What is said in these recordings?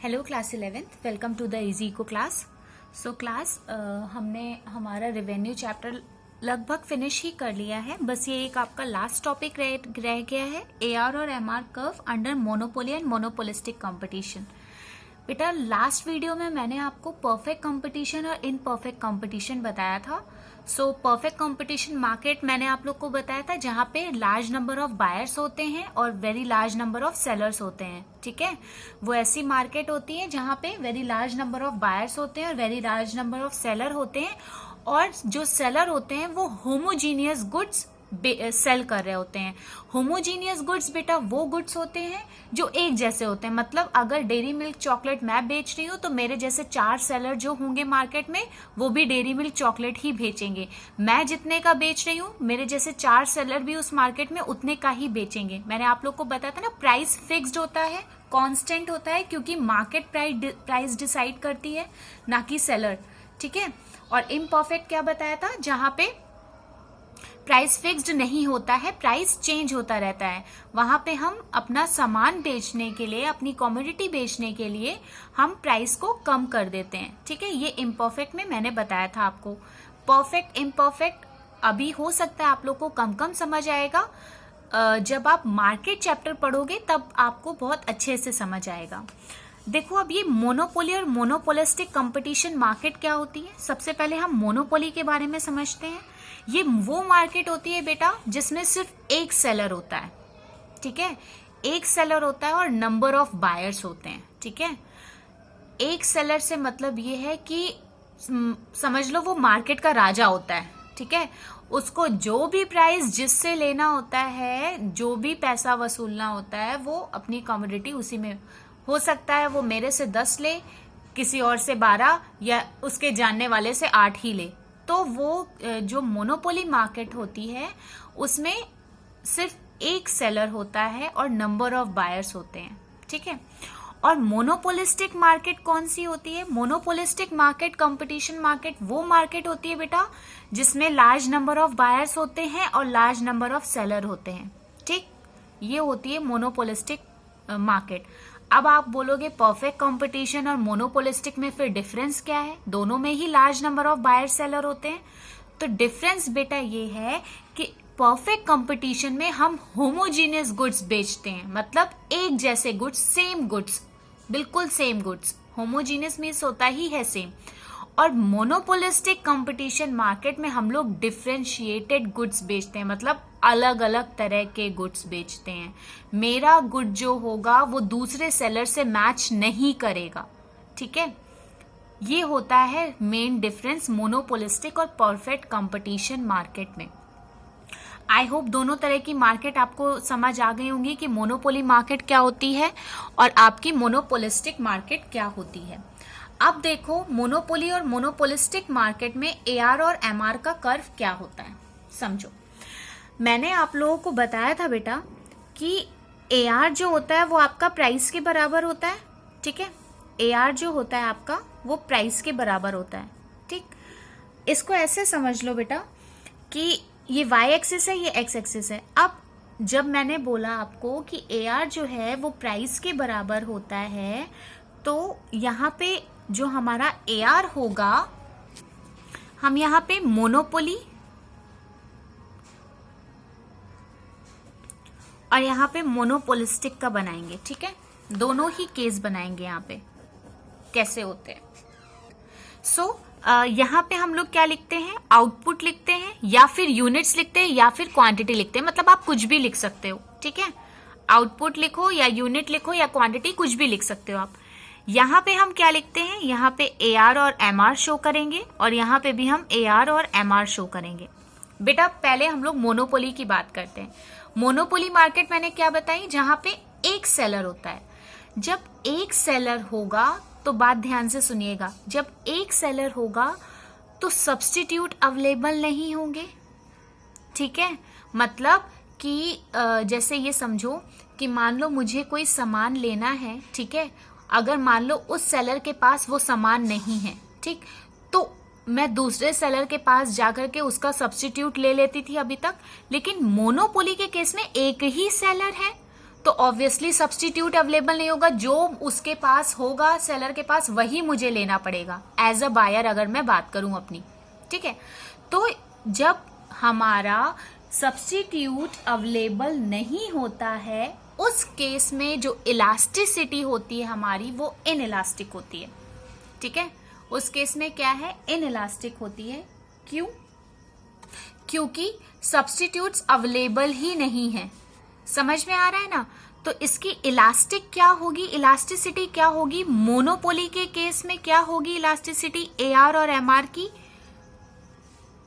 Hello class 11th, welcome to the easy eco class. So class हमने हमारा revenue chapter लगभग finish ही कर लिया है। बस ये एक आपका लास्ट टॉपिक रह गया है, एआर और MR curve under monopoly and monopolistic competition. बेटा लास्ट वीडियो में मैंने आपको परफेक्ट कंपटीशन और इनपरफेक्ट कंपटीशन बताया था। सो परफेक्ट कंपटीशन मार्केट मैंने आप लोग को बताया था जहां पे लार्ज नंबर ऑफ बायर्स होते हैं और very large number of sellers होते हैं। ठीक है, वो ऐसी मार्केट होती है जहां पे very large number of buyers होते हैं और very large number of seller होते हैं, और जो सेलर होते हैं वो होमोजीनियस गुड्स सेल कर रहे होते हैं। होमोजीनियस गुड्स बेटा वो गुड्स होते हैं जो एक जैसे होते हैं। मतलब अगर डेयरी मिल्क चॉकलेट मैं बेच रही हूँ तो मेरे जैसे 4 सेलर जो होंगे मार्केट में वो भी डेयरी मिल्क चॉकलेट ही बेचेंगे। मैं जितने का बेच रही हूँ मेरे जैसे 4 सेलर भी उस मार्केट में उतने का ही बेचेंगे। मैंने आप लोग को बताया था ना, प्राइस फिक्स्ड होता है, कांस्टेंट होता है, क्योंकि मार्केट प्राइस डिसाइड करती है, ना कि सेलर। ठीक है, और इम्परफेक्ट क्या बताया था, जहां पे प्राइस फिक्स्ड नहीं होता है, प्राइस चेंज होता रहता है। वहां पे हम अपना सामान बेचने के लिए, अपनी कमोडिटी बेचने के लिए हम प्राइस को कम कर देते हैं। ठीक है, ये इम्परफेक्ट में मैंने बताया था आपको। परफेक्ट इम्परफेक्ट अभी हो सकता है आप लोग को कम कम समझ आएगा, जब आप मार्केट चैप्टर पढ़ोगे तब आपको बहुत अच्छे से समझ आएगा। देखो अब ये मोनोपोली और मोनोपोलिस्टिक कंपटीशन मार्केट क्या होती है। सबसे पहले हम मोनोपोली के बारे में समझते हैं। ये वो मार्केट होती है बेटा जिसमें सिर्फ एक सेलर होता है। ठीक है, एक सेलर होता है और नंबर ऑफ बायर्स होते हैं। ठीक है, एक सेलर से मतलब ये है कि समझ लो वो मार्केट का राजा होता है। ठीक है, उसको जो भी प्राइस जिससे लेना होता है, जो भी पैसा वसूलना होता है, वो अपनी कमोडिटी उसी में, हो सकता है वो मेरे से 10 ले, किसी और से 12 या उसके जानने वाले से 8 ही ले। तो वो जो मोनोपोली मार्केट होती है उसमें सिर्फ एक सेलर होता है और नंबर ऑफ बायर्स होते हैं। ठीक है, और मोनोपोलिस्टिक मार्केट कौन सी होती है। मोनोपोलिस्टिक मार्केट, कंपटीशन मार्केट वो मार्केट होती है बेटा जिसमें लार्ज नंबर ऑफ बायर्स होते हैं और लार्ज नंबर ऑफ सेलर होते हैं। ठीक, ये होती है मोनोपोलिस्टिक मार्केट। अब आप बोलोगे परफेक्ट कंपटीशन और मोनोपोलिस्टिक में फिर डिफरेंस क्या है। दोनों में ही large number of buyer seller होते हैं। तो डिफरेंस बेटा ये है कि परफेक्ट कंपटीशन में हम होमोजीनियस गुड्स बेचते हैं, मतलब एक जैसे गुड्स, सेम गुड्स, बिल्कुल सेम गुड्स। होमोजीनियस मीन्स होता ही है सेम। और मोनोपोलिस्टिक कंपटीशन मार्केट में हम लोग डिफरेंशिएटेड गुड्स बेचते हैं, मतलब अलग अलग तरह के गुड्स बेचते हैं। मेरा गुड जो होगा वो दूसरे सेलर से मैच नहीं करेगा। ठीक है, ये होता है मेन डिफरेंस मोनोपोलिस्टिक और परफेक्ट कंपटीशन मार्केट में। आई होप दोनों तरह की मार्केट आपको समझ आ गई होंगी कि मोनोपोली मार्केट क्या होती है और आपकी मोनोपोलिस्टिक मार्केट क्या होती है। अब देखो मोनोपोली और मोनोपोलिस्टिक मार्केट में एआर और एमआर का कर्व क्या होता है, समझो। मैंने आप लोगों को बताया था बेटा कि एआर जो होता है वो आपका प्राइस के बराबर होता है। ठीक है, एआर जो होता है आपका वो प्राइस के बराबर होता है। ठीक, इसको ऐसे समझ लो बेटा कि ये वाई एक्सिस है, ये एक्स एक्सिस है। अब जब मैंने बोला आपको कि एआर जो है वो प्राइस के बराबर होता है, तो यहाँ पे जो हमारा एआर होगा, हम यहाँ पे मोनोपोली और यहाँ पे मोनोपोलिस्टिक का बनाएंगे। ठीक है, दोनों ही केस बनाएंगे। यहाँ पे कैसे होते हैं। सो यहाँ पे हम लोग क्या लिखते हैं, आउटपुट लिखते हैं या फिर यूनिट्स लिखते हैं या फिर क्वांटिटी लिखते हैं। मतलब आप कुछ भी लिख सकते हो। ठीक है, आउटपुट लिखो या यूनिट लिखो या क्वांटिटी, कुछ भी लिख सकते हो आप। यहाँ पे हम क्या लिखते हैं, यहाँ पे एआर और एमआर शो करेंगे और यहाँ पे भी हम एआर और एमआर शो करेंगे। बेटा पहले हम लोग मोनोपोली की बात करते हैं। मोनोपोली मार्केट मैंने क्या बताई, जहां पे एक सेलर होता है। जब एक सेलर होगा तो बात ध्यान से सुनिएगा, जब एक सेलर होगा तो सब्स्टिट्यूट अवेलेबल नहीं होंगे। ठीक है, मतलब कि जैसे ये समझो कि मान लो मुझे कोई सामान लेना है। ठीक है, अगर मान लो उस सेलर के पास वो सामान नहीं है, ठीक, तो मैं दूसरे सेलर के पास जाकर के उसका सब्स्टिट्यूट ले लेती थी अभी तक। लेकिन मोनोपोली के केस में एक ही सेलर है तो ऑब्वियसली सब्स्टिट्यूट अवेलेबल नहीं होगा, जो उसके पास होगा सेलर के पास वही मुझे लेना पड़ेगा एज अ बायर, अगर मैं बात करूं अपनी। ठीक है, तो जब हमारा सब्स्टिट्यूट अवेलेबल नहीं होता है उस केस में जो इलास्टिसिटी होती है हमारी वो इनइलास्टिक होती है। ठीक है, उस केस में क्या है, इनइलास्टिक होती है। क्यों? क्योंकि सब्स्टिट्यूट्स अवेलेबल ही नहीं है। समझ में आ रहा है ना? तो इसकी इलास्टिक क्या होगी, इलास्टिसिटी क्या होगी? मोनोपोली के केस में क्या होगी इलास्टिसिटी एआर और एमआर की?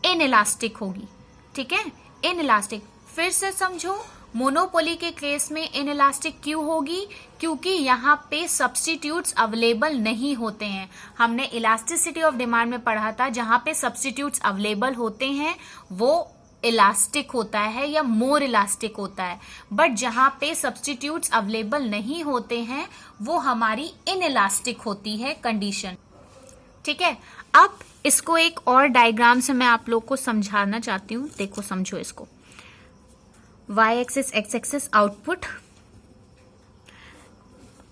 इनइलास्टिक होगी। ठीक है, इनइलास्टिक। फिर से समझो, मोनोपोली के केस में इनइलास्टिक क्यों होगी? क्योंकि यहाँ पे सब्स्टिट्यूट्स अवेलेबल नहीं होते हैं। हमने इलास्टिसिटी ऑफ डिमांड में पढ़ा था, जहां पे सब्स्टिट्यूट्स अवेलेबल होते हैं वो इलास्टिक होता है या मोर इलास्टिक होता है, बट जहां पे सब्स्टिट्यूट्स अवेलेबल नहीं होते हैं वो हमारी इनइलास्टिक होती है कंडीशन। ठीक है, अब इसको एक और डायग्राम से मैं आप लोग को समझाना चाहती हूँ। देखो, समझो इसको। Y axis, X axis, output,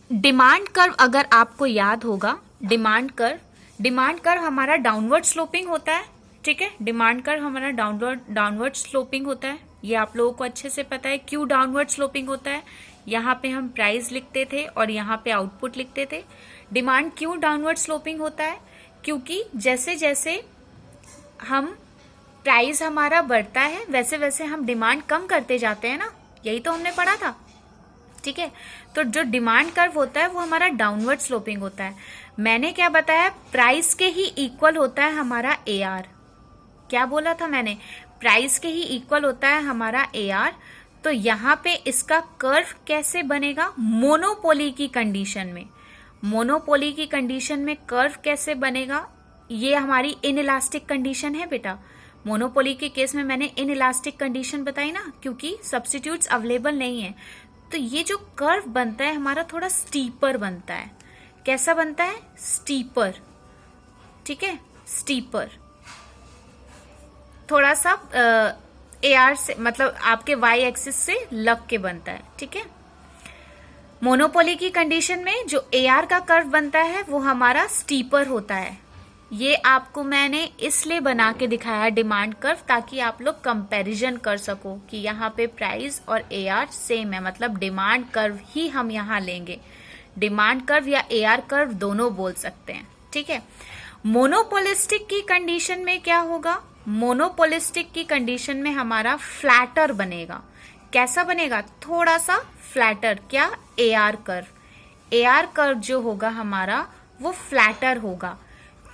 demand curve अगर आपको याद होगा, डिमांड कर्व हमारा डाउनवर्ड स्लोपिंग होता है। ठीक है, डिमांड कर्व हमारा डाउनवर्ड स्लोपिंग होता है, ये आप लोगों को अच्छे से पता है। क्यों डाउनवर्ड स्लोपिंग होता है? यहाँ पे हम प्राइस लिखते थे और यहाँ पे आउटपुट लिखते थे। डिमांड क्यों डाउनवर्ड स्लोपिंग होता है? क्योंकि जैसे जैसे हम प्राइस हमारा बढ़ता है वैसे वैसे हम डिमांड कम करते जाते हैं ना, यही तो हमने पढ़ा था। ठीक है, तो जो डिमांड कर्व होता है वो हमारा डाउनवर्ड स्लोपिंग होता है। मैंने क्या बताया? प्राइस के ही इक्वल होता है हमारा एआर। क्या बोला था मैंने? प्राइस के ही इक्वल होता है हमारा एआर। तो यहाँ पे इसका कर्व कैसे बनेगा? मोनोपोली की कंडीशन में, मोनोपोली की कंडीशन में कर्व कैसे बनेगा? ये हमारी इनइलास्टिक कंडीशन है बेटा। मोनोपोली के केस में मैंने इनइलास्टिक कंडीशन बताई ना, क्योंकि सब्स्टिट्यूट्स अवेलेबल नहीं है। तो ये जो कर्व बनता है हमारा थोड़ा स्टीपर बनता है। कैसा बनता है? स्टीपर। ठीक है, स्टीपर, थोड़ा सा एआर से, मतलब आपके वाई एक्सिस से लग के बनता है। ठीक है, मोनोपोली की कंडीशन में जो एआर का कर्व बनता है वो हमारा स्टीपर होता है। ये आपको मैंने इसलिए बना के दिखाया डिमांड कर्व, ताकि आप लोग कंपैरिजन कर सको कि यहाँ पे प्राइस और एआर सेम है, मतलब डिमांड कर्व ही हम यहाँ लेंगे। डिमांड कर्व या एआर कर्व दोनों बोल सकते हैं। ठीक है, मोनोपोलिस्टिक की कंडीशन में क्या होगा? मोनोपोलिस्टिक की कंडीशन में हमारा फ्लैटर बनेगा। कैसा बनेगा? थोड़ा सा फ्लैटर। क्या? AR curve. एआर कर्व जो होगा हमारा वो फ्लैटर होगा।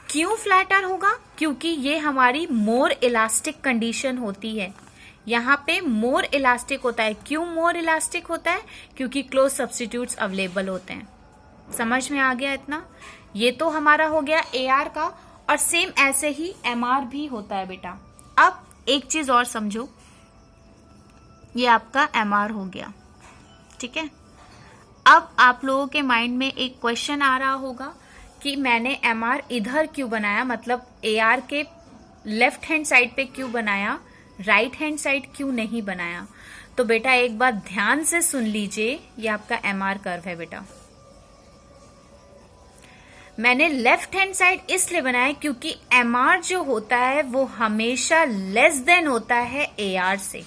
क्यों फ्लैटर होगा? क्योंकि ये हमारी मोर इलास्टिक कंडीशन होती है। यहाँ पे मोर इलास्टिक होता है। क्यों मोर इलास्टिक होता है? क्योंकि क्लोज सब्स्टिट्यूट्स अवेलेबल होते हैं। समझ में आ गया इतना? ये तो हमारा हो गया एआर का, और सेम ऐसे ही एमआर भी होता है बेटा। अब एक चीज और समझो, ये आपका एमआर हो गया। ठीक है, अब आप लोगों के माइंड में एक क्वेश्चन आ रहा होगा कि मैंने एमआर इधर क्यों बनाया, मतलब एआर के लेफ्ट हैंड साइड पे क्यों बनाया, राइट हैंड साइड क्यों नहीं बनाया? तो बेटा एक बात ध्यान से सुन लीजिए, ये आपका एमआर कर्व है बेटा। मैंने लेफ्ट हैंड साइड इसलिए बनाया क्योंकि एमआर जो होता है वो हमेशा लेस देन होता है एआर से।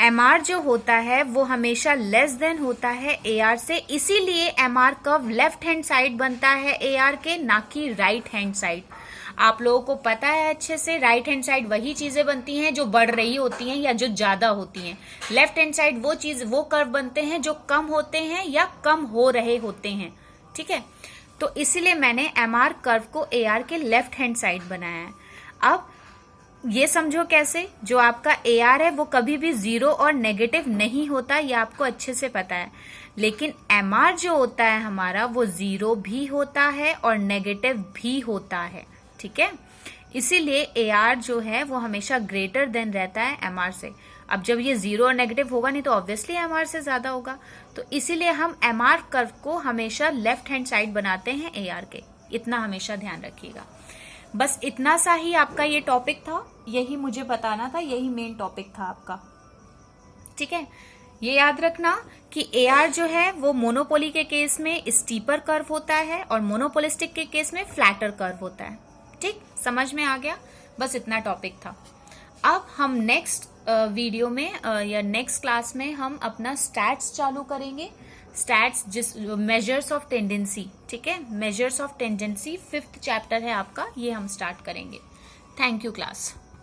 एमआर जो होता है वो हमेशा लेस देन होता है एआर से, इसीलिए MR curve left hand side बनता है एआर के, ना कि राइट हैंड साइड। आप लोगों को पता है अच्छे से, राइट हैंड साइड वही चीजें बनती हैं जो बढ़ रही होती हैं या जो ज्यादा होती हैं। लेफ्ट हैंड साइड वो कर्व बनते हैं जो कम होते हैं या कम हो रहे होते हैं। ठीक है, तो इसीलिए मैंने एमआर कर्व को एआर के लेफ्ट हैंड साइड बनाया है। अब ये समझो कैसे, जो आपका एआर है वो कभी भी जीरो और नेगेटिव नहीं होता, ये आपको अच्छे से पता है। लेकिन एमआर जो होता है हमारा वो जीरो भी होता है और नेगेटिव भी होता है। ठीक है, इसीलिए एआर जो है वो हमेशा ग्रेटर देन रहता है एमआर से। अब जब ये जीरो और नेगेटिव होगा नहीं तो ऑब्वियसली एमआर से ज्यादा होगा, तो इसीलिए हम एमआर कर्व को हमेशा लेफ्ट हैंड साइड बनाते हैं एआर के। इतना हमेशा ध्यान रखिएगा। बस इतना सा ही आपका ये टॉपिक था, यही मुझे बताना था, यही मेन टॉपिक था आपका। ठीक है, ये याद रखना कि एआर जो है वो मोनोपोली के केस में स्टीपर कर्व होता है और मोनोपोलिस्टिक के केस में फ्लैटर कर्व होता है। ठीक, समझ में आ गया? बस इतना टॉपिक था। अब हम नेक्स्ट वीडियो में या नेक्स्ट क्लास में हम अपना स्टैट्स चालू करेंगे। स्टैट्स जिस मेजर्स ऑफ टेंडेंसी, ठीक है, measures of tendency 5th chapter है आपका, ये हम स्टार्ट करेंगे। Thank you class.